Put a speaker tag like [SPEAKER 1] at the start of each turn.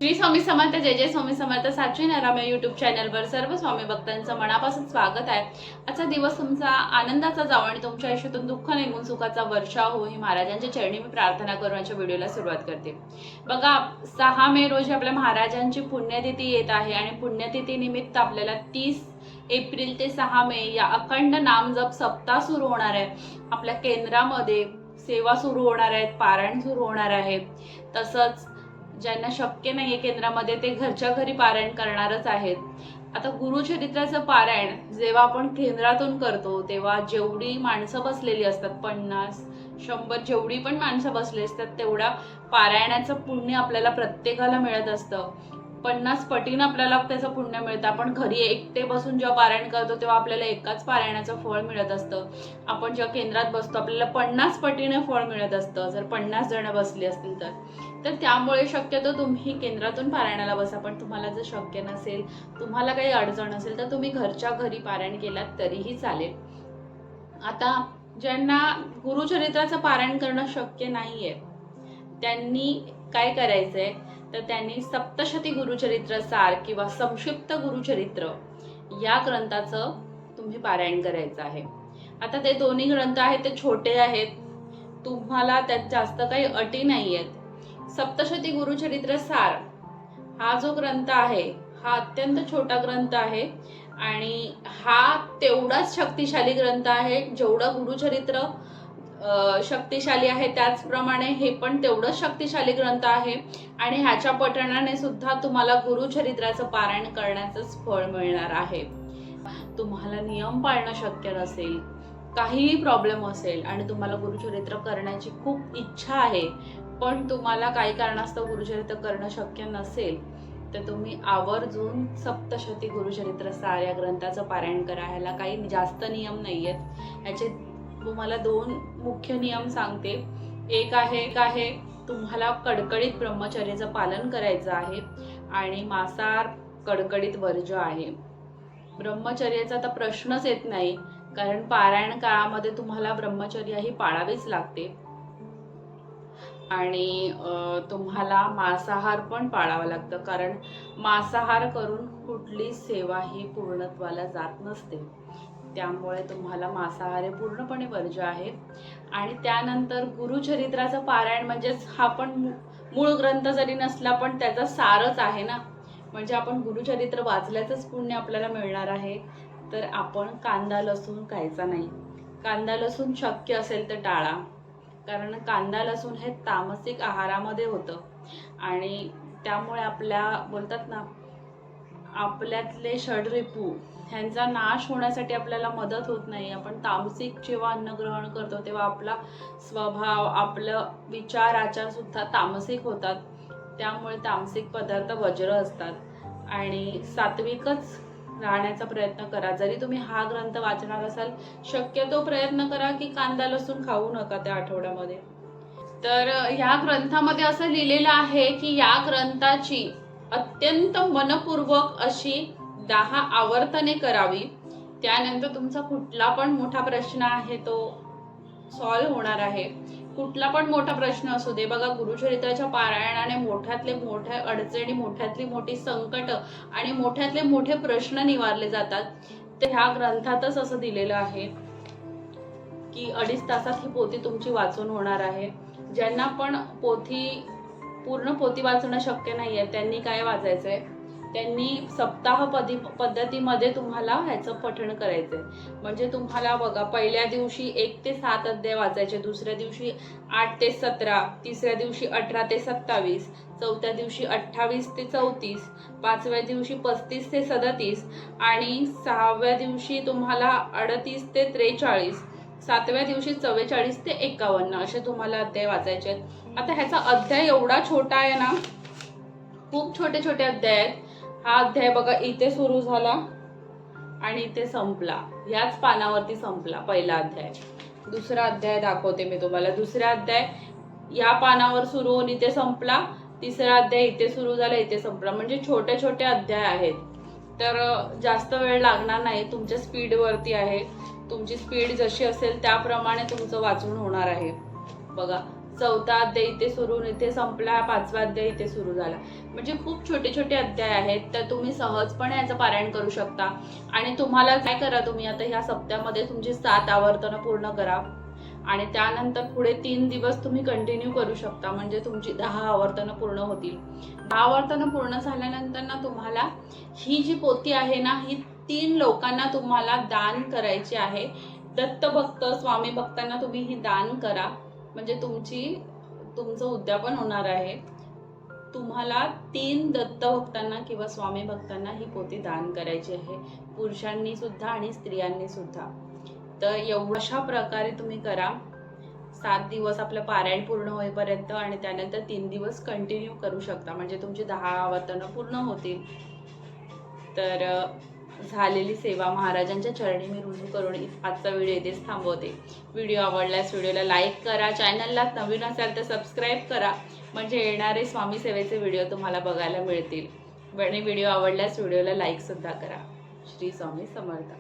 [SPEAKER 1] श्री स्वामी समर्थ. जय जय स्वामी समर्थ. साची नारायण यूट्यूब चॅनलवर सर्व स्वामी भक्तांचं मनापासून स्वागत आहे. आजचा दिवस तुमचा आनंदाचा जावो आणि तुमच्या आयुष्यातून दुःख निघून सुखाचा वर्षाव हो ही महाराजांच्या चरणी मी प्रार्थना करून आजच्या व्हिडिओला सुरुवात करते. बघा, 6 मे रोजी आपल्या महाराजांची पुण्यतिथी येत आहे आणि पुण्यतिथी निमित्त आपल्याला 30 एप्रिल ते 6 मे या अखंड नामजप सप्ताह सुरू होणार आहे. आपल्या केंद्रामध्ये सेवा सुरू होणार आहेत, पारायण सुरू होणार आहे. तसंच ज्यांना शक्य नाहीये केंद्रामध्ये ते घरच्या घरी पारायण करणारच आहेत. आता गुरुचरित्राचं पारायण जेव्हा आपण केंद्रातून करतो तेव्हा जेवढी माणसं बसलेली असतात, 50, 100 जेवढी पण माणसं बसलेली असतात तेवढा पारायणाचं पुण्य आपल्याला प्रत्येकाला मिळत असतं. 50 पटीनं आपल्याला त्याचं पुण्य मिळतं. आपण घरी एकटे बसून जेव्हा पारायण करतो तेव्हा आपल्याला एकाच पारायणाचं फळ मिळत असतं. आपण जेव्हा केंद्रात बसतो आपल्याला 50 पटीने फळ मिळत असतं, जर 50 जण बसली असतील तर त्यामुळे शक्यतो तुम्ही केंद्रातून पारायणाला बसा. पण तुम्हाला जर शक्य नसेल, तुम्हाला काही अडचण असेल तर तुम्ही घरच्या घरी पारायण केलात तरीही चालेल. आता ज्यांना गुरुचरित्राचं पारायण करणं शक्य नाहीये त्यांनी काय करायचंय तर त्यांनी सप्तशती गुरुचरित्र सार किंवा संक्षिप्त गुरुचरित्र या ग्रंथाचं तुम्ही पारायण करायचं आहे. आता ते दोन्ही ग्रंथ आहेत ते छोटे आहेत, तुम्हाला त्यात जास्त काही अटी नाही आहेत. सप्तशती गुरुचरित्र सार हा जो ग्रंथ आहे हा अत्यंत छोटा ग्रंथ आहे आणि हा तेवढाच शक्तिशाली ग्रंथ आहे. जेवढं गुरुचरित्र शक्तिशाली आहे त्याचप्रमाणे हे पण तेवढंच शक्तिशाली ग्रंथ आहे आणि ह्याच्या पठणाने सुद्धा तुम्हाला गुरुचरित्राचं पारायण करण्याचंच फळ मिळणार आहे. तुम्हाला नियम पाळणं शक्य नसेल, काहीही प्रॉब्लेम असेल आणि तुम्हाला गुरुचरित्र करण्याची खूप इच्छा आहे पण तुम्हाला काही कारणास्तव गुरुचरित्र करणं शक्य नसेल तर तुम्ही आवर्जून सप्तशती गुरुचरित्र सार या ग्रंथाचं पारायण करा. ह्याला काही जास्त नियम नाही आहेत. ह्याचे तुम्हाला 2 मुख्य नियम सांगते. एक आहे तुम्हाला कडकडीत ब्रह्मचर्याचं पालन करायचं आहे आणि मांसाहार कडकडीत वर्ज्य आहे. ब्रह्मचर्याचा तर प्रश्नच येत नाही कारण पारायण काळामध्ये तुम्हाला ब्रह्मचर्या ही पाळावीच लागते आणि तुम्हाला मांसाहार पण पाळावा लागतं कारण मांसाहार करून कुठली सेवा ही पूर्णत्वाला जात नसते. त्यामुळे तुम्हाला मांसाहार पूर्णपणे वर्ज्य आहे. आणि त्यानंतर गुरुचरित्राचं पारायण म्हणजेच हा पण मूळ ग्रंथ जरी नसला पण त्याचा सारच आहे ना, म्हणजे आपण गुरुचरित्र वाचल्याचंच पुण्य आपल्याला मिळणार आहे. तर आपण कांदा लसूण खायचा नाही. कांदा लसूण शक्य असेल तर टाळा कारण कांदा लसूण हे तामसिक आहारामध्ये होतं आणि त्यामुळे आपल्या बोलतात ना आपल्यातले षडरिपू ह्यांचा नाश होण्यासाठी आपल्याला मदत होत नाही. आपण तामसिक जेव्हा अन्न ग्रहण करतो तेव्हा आपला स्वभाव, आपलं विचार आचार सुद्धा तामसिक होतात. त्यामुळे तामसिक पदार्थ वज्र असतात आणि सात्विकच राहण्याचा प्रयत्न करा. जरी तुम्ही हा ग्रंथ वाचणार असाल शक्यतो प्रयत्न करा की कांदा लसूण खाऊ नका त्या आठवड्यामध्ये. तर ह्या ग्रंथामध्ये असं लिहिलेलं आहे की या ग्रंथाची अत्यंत मनपूर्वक अशी 10 आवर्तने करावी. त्यानंतर तुमचा कुठला पण मोठा प्रश्न आहे तो सॉल्व्ह होणार आहे. कुठला पण मोठा प्रश्न असू दे. बघा, गुरुचरित्राच्या पारायणाने मोठ्यातले मोठ्या अडचणी, मोठ्यातली मोठी संकट आणि मोठ्यातले मोठे प्रश्न निवारले जातात. तर ह्या ग्रंथातच असं दिलेलं आहे की 2.5 तासात ही पोथी तुमची वाचून होणार आहे. ज्यांना पण पूर्ण पोथी वाचणं शक्य नाहीये त्यांनी काय वाचायचंय, त्यांनी सप्ताह पद्धतीमध्ये तुम्हाला ह्याचं पठण करायचंय. म्हणजे तुम्हाला बघा, पहिल्या दिवशी 1 ते 7 अध्याय वाचायचे, दुसऱ्या दिवशी 8 ते 17, तिसऱ्या दिवशी 18 ते 27, चौथ्या दिवशी 28 ते 34, 5व्या दिवशी 35 ते 37 आणि 6व्या दिवशी तुम्हाला 38 ते 43, 7व्या दिवशी 44 ते 51 असे तुम्हाला अध्याय वाचायचे आहेत. आता ह्याचा अध्याय एवढा छोटा आहे ना, खूप छोटे छोटे अध्याय आहेत. हा अध्याय बघा इथे सुरू झाला आणि इथे संपला, याच पानावरती संपला पहिला अध्याय. दुसरा अध्याय दाखवते मी तुम्हाला. दुसरा अध्याय या पानावर सुरू होऊन इथे संपला, तिसरा अध्याय इथे सुरू झाला इथे संपला. म्हणजे छोटे छोटे अध्याय आहेत. तर जास्त वेळ लागणार नाही, तुमच्या स्पीडवरती आहे. तुमची स्पीड जशी असेल त्याप्रमाणे तुमचं वाचून होणार आहे. बघा, 4था अध्याय इथे सुरू, इथे संपला, 5वा अध्याय इथे सुरू झाला. म्हणजे खूप छोटे छोटे अध्याय आहेत, तर तुम्ही सहजपणे याचं पारायण करू शकता. आणि तुम्हाला काय करा, तुम्ही आता ह्या सप्त्यामध्ये तुमची 7 आवर्तनं पूर्ण करा आणि त्यानंतर पुढे 3 दिवस तुम्ही कंटिन्यू करू शकता. म्हणजे तुमची 10 आवर्तनं पूर्ण होतील. 10 आवर्तनं पूर्ण झाल्यानंतर ना तुम्हाला ही जी पोथी आहे ना, ही 3 लोकांना तुम्हाला दान करायची आहे. दत्तभक्त, स्वामी भक्तांना तुम्ही ही दान करा. म्हणजे तुमचं उद्यापन होणार आहे. तुम्हाला 3 दत्तभक्तांना किंवा स्वामी भक्तांना ही पोथी दान करायची आहे, पुरुषांनी सुद्धा आणि स्त्रियांनी सुद्धा. तर अशा प्रकारे तुम्ही करा. 7 दिवस आपलं पारायण पूर्ण होईपर्यंत आणि त्यानंतर 3 दिवस कंटिन्यू करू शकता. म्हणजे तुमची 10 आवर्तनं पूर्ण होतील. तर झालेली सेवा महाराजांच्या चरणी मी रुजू करून आजचा व्हिडिओ इथेच थांबवते. व्हिडिओ आवडल्यास व्हिडिओला लाईक करा, चॅनलला नवीन असाल तर सबस्क्राईब करा, म्हणजे येणारे स्वामी सेवेचे व्हिडिओ तुम्हाला बघायला मिळतील. आणि व्हिडिओ आवडल्यास व्हिडिओला लाईक सुद्धा करा. श्री स्वामी समर्थ.